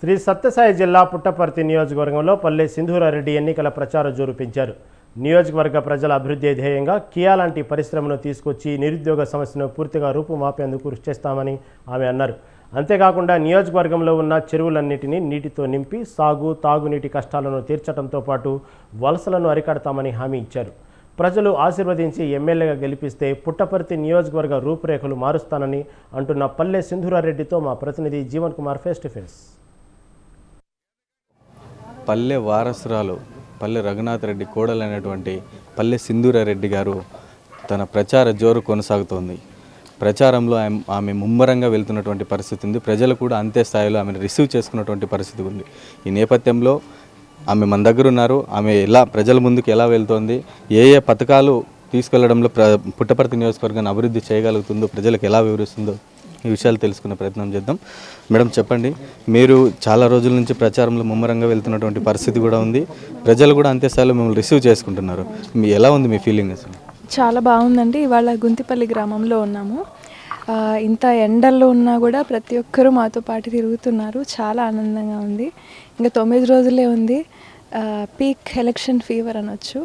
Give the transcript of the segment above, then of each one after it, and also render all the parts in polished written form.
శ్రీ సత్యసాయి జిల్లా పుట్టపర్తి నియోజకవర్గంలో పల్లె సింధూరారెడ్డి ఎన్నికల ప్రచార జోరు పెంచారు. నియోజకవర్గ ప్రజల అభివృద్ధి ధ్యేయంగా కియా లాంటి పరిశ్రమను తీసుకొచ్చి నిరుద్యోగ సమస్యను పూర్తిగా రూపుమాపేందుకు కృషి చేస్తామని ఆమె అన్నారు. అంతేకాకుండా నియోజకవర్గంలో ఉన్న చెరువులన్నిటినీ నీటితో నింపి సాగు, తాగునీటి కష్టాలను తీర్చడంతో పాటు వలసలను అరికడతామని హామీ ఇచ్చారు. ప్రజలు ఆశీర్వదించి ఎమ్మెల్యేగా గెలిపిస్తే పుట్టపర్తి నియోజకవర్గ రూపురేఖలు మారుస్తానని అంటున్న పల్లె సింధూరారెడ్డితో మా ప్రతినిధి Jeevan Kumar face to face. పల్లె వారసురాలు పల్లె రఘునాథ్ రెడ్డి కోడలైనటువంటి పల్లె సింధూరారెడ్డి గారు తన ప్రచార జోరు కొనసాగుతోంది. ప్రచారంలో ఆమె ముమ్మరంగా వెళ్తున్నటువంటి పరిస్థితి ఉంది. ప్రజలు కూడా అంతే స్థాయిలో ఆమెను రిసీవ్ చేసుకున్నటువంటి పరిస్థితి ఉంది. ఈ నేపథ్యంలో ఆమె మన దగ్గర ఉన్నారు. ఆమె ప్రజల ముందుకు ఎలా వెళ్తోంది, ఏ పథకాలు తీసుకెళ్లడంలో పుట్టపర్తి నియోజకవర్గాన్ని అభివృద్ధి చేయగలుగుతుందో, ప్రజలకు ఎలా వివరిస్తుందో ఈ విషయాలు తెలుసుకునే ప్రయత్నం చేద్దాం. మేడం చెప్పండి, మీరు చాలా రోజుల నుంచి ప్రచారంలో ముమ్మరంగా వెళ్తున్నటువంటి పరిస్థితి కూడా ఉంది. ప్రజలు కూడా అంతే స్థాయిలో మిమ్మల్ని రిసీవ్ చేసుకుంటున్నారు. ఎలా ఉంది మీ ఫీలింగ్ అసలు? చాలా బాగుందండి. ఇవాళ గుంతిపల్లి గ్రామంలో ఉన్నాము. ఇంత ఎండల్లో ఉన్నా కూడా ప్రతి ఒక్కరూ మాతో పాటు తిరుగుతున్నారు. చాలా ఆనందంగా ఉంది. ఇంకా 9 రోజులే ఉంది. పీక్ ఎలక్షన్ ఫీవర్ అనొచ్చు.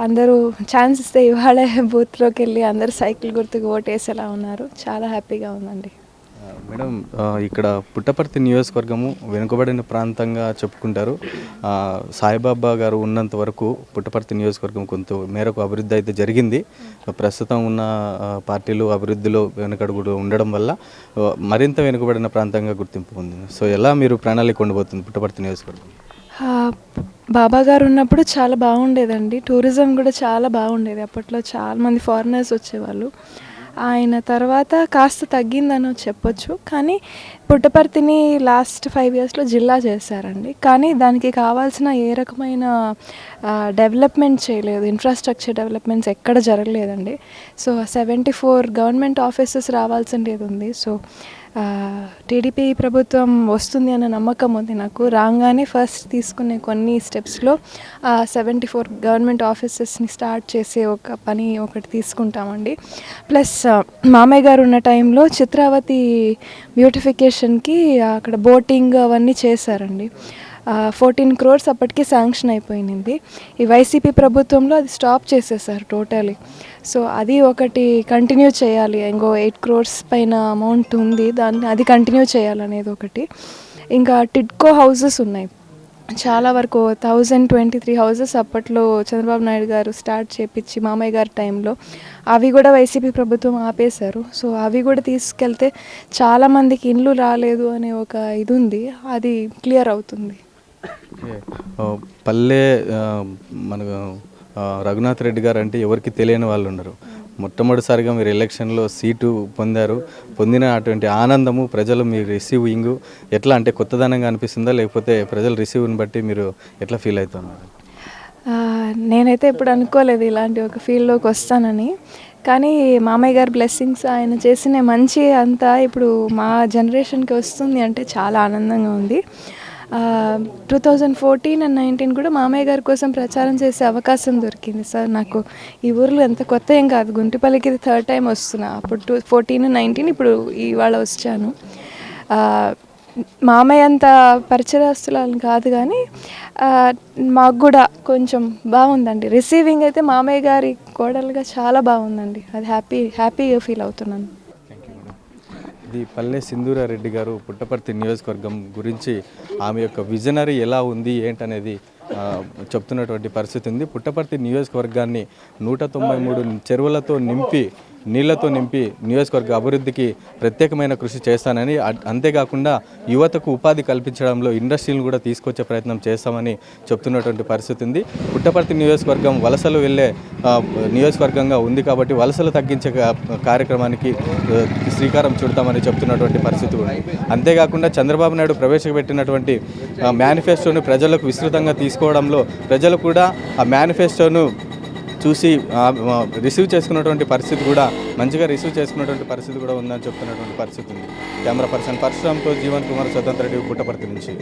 అందరూ ఛాన్స్ ఇస్తే ఇవాళ బూత్లోకి వెళ్ళి అందరూ సైకిల్ గుర్తుకు ఓటేసేలా ఉన్నారు. చాలా హ్యాపీగా ఉందండి. మేడం, ఇక్కడ పుట్టపర్తి నియోజకవర్గము వెనుకబడిన ప్రాంతంగా చెప్పుకుంటారు. సాయిబాబా గారు ఉన్నంత వరకు పుట్టపర్తి నియోజకవర్గం కొంత మేరకు అభివృద్ధి అయితే జరిగింది. ప్రస్తుతం ఉన్న పార్టీలు అభివృద్ధిలో వెనుకడుగు ఉండడం వల్ల మరింత వెనుకబడిన ప్రాంతంగా గుర్తింపు పొందింది. సో ఎలా మీరు ప్రణాళిక ఉండబోతుంది పుట్టపర్తి నియోజకవర్గం? బాబా గారు ఉన్నప్పుడు చాలా బాగుండేదండి. టూరిజం కూడా చాలా బాగుండేది. అప్పట్లో చాలామంది ఫారినర్స్ వచ్చేవాళ్ళు. ఆయన తర్వాత కాస్త తగ్గిందని చెప్పొచ్చు. కానీ పుట్టపర్తిని లాస్ట్ 5 ఇయర్స్లో జిల్లా చేశారండి. కానీ దానికి కావాల్సిన ఏ రకమైన డెవలప్మెంట్ చేయలేదు. ఇన్ఫ్రాస్ట్రక్చర్ డెవలప్మెంట్స్ ఎక్కడ జరగలేదండి. సో 74 గవర్నమెంట్ ఆఫీసెస్ రావాల్సింది ఉంది. సో టీడీపీ ప్రభుత్వం వస్తుంది అన్న నమ్మకం ఉంది నాకు. రాగానే ఫస్ట్ తీసుకునే కొన్ని స్టెప్స్లో 74 గవర్నమెంట్ ఆఫీసెస్ని స్టార్ట్ చేసే ఒక పని ఒకటి తీసుకుంటామండి. ప్లస్ మామయ్య గారు ఉన్న టైంలో చిత్రావతి బ్యూటిఫికేషన్కి అక్కడ బోటింగ్ అవన్నీ చేశారండి. 14 crores అప్పటికి శాంక్షన్ అయిపోయింది. ఈ వైసీపీ ప్రభుత్వంలో అది స్టాప్ చేసేసారు టోటలీ. సో అది ఒకటి కంటిన్యూ చేయాలి. ఇంకో 8 crores పైన అమౌంట్ ఉంది, అది కంటిన్యూ చేయాలనేది ఒకటి. ఇంకా టిడ్కో హౌసెస్ ఉన్నాయి చాలా వరకు. 1023 హౌసెస్ అప్పట్లో చంద్రబాబు నాయుడు గారు స్టార్ట్ చేపించి మామయ్య గారి టైంలో అవి కూడా వైసీపీ ప్రభుత్వం ఆపేశారు. సో అవి కూడా తీసుకెళ్తే చాలామందికి ఇండ్లు రాలేదు అనే ఒక ఇది ఉంది, అది క్లియర్ అవుతుంది. పల్లె మన రఘునాథ్ రెడ్డి గారు అంటే ఎవరికి తెలియని వాళ్ళు ఉన్నారు. మొట్టమొదటిసారిగా మీరు ఎలక్షన్లో సీటు పొందారు. పొందిన అటువంటి ఆనందము, ప్రజలు మీ రిసీవింగ్ ఎట్లా అంటే కొత్తదనంగా అనిపిస్తుందా, లేకపోతే ప్రజలు రిసీవ్ని బట్టి మీరు ఎట్లా ఫీల్ అవుతున్నారు? నేనైతే ఎప్పుడు అనుకోలేదు ఇలాంటి ఒక ఫీల్డ్లోకి వస్తానని. కానీ మామయ్య గారి బ్లెస్సింగ్స్, ఆయన చేసిన మంచి అంతా ఇప్పుడు మా జనరేషన్కి వస్తుంది అంటే చాలా ఆనందంగా ఉంది. 2014 and 2019 కూడా మామయ్య గారి కోసం ప్రచారం చేసే అవకాశం దొరికింది సార్ నాకు. ఈ ఊర్లో ఎంత కొత్త ఏం కాదు, గుంటిపల్లికి ఇది 3rd time వస్తున్నా. అప్పుడు 2014 and 2019, ఇప్పుడు ఇవాళ వచ్చాను. మామయ్య అంత పరిచయస్తులని కాదు, కానీ మాకు కూడా కొంచెం బాగుందండి. రిసీవింగ్ అయితే మామయ్య గారి కోడలుగా చాలా బాగుందండి. అది హ్యాపీగా ఫీల్ అవుతున్నాను. ఇది పల్లె సింధూరారెడ్డి గారు పుట్టపర్తి నియోజకవర్గం గురించి ఆమె యొక్క విజనరీ ఎలా ఉంది ఏంటనేది చెప్తున్నటువంటి పరిస్థితి ఉంది. పుట్టపర్తి నియోజకవర్గాన్ని 193 చెరువులతో నింపి, నీళ్లతో నింపి నియోజకవర్గ అభివృద్ధికి ప్రత్యేకమైన కృషి చేస్తానని, అంతేకాకుండా యువతకు ఉపాధి కల్పించడంలో ఇండస్ట్రీలను కూడా తీసుకొచ్చే ప్రయత్నం చేస్తామని చెప్తున్నటువంటి పరిస్థితి ఉంది. పుట్టపర్తి నియోజకవర్గం వలసలు వెళ్ళే నియోజకవర్గంగా ఉంది కాబట్టి వలసలు తగ్గించే కార్యక్రమానికి శ్రీకారం చుడతామని చెప్తున్నటువంటి పరిస్థితి ఉంది. అంతేకాకుండా చంద్రబాబు నాయుడు ప్రవేశపెట్టినటువంటి మేనిఫెస్టోను ప్రజలకు విస్తృతంగా తీసుకోవడంలో ప్రజలు కూడా ఆ మేనిఫెస్టోను చూసి రిసీవ్ చేసుకున్నటువంటి పరిస్థితి కూడా, మంచిగా రిసీవ్ చేసుకున్నటువంటి పరిస్థితి కూడా ఉందని చెప్తున్నటువంటి పరిస్థితి ఉంది. కెమెరా పర్సన్ పరశురామ్తో జీవన్ కుమార్, స్వతంత్ర టీవీ, పుట్టపర్తి నుంచి.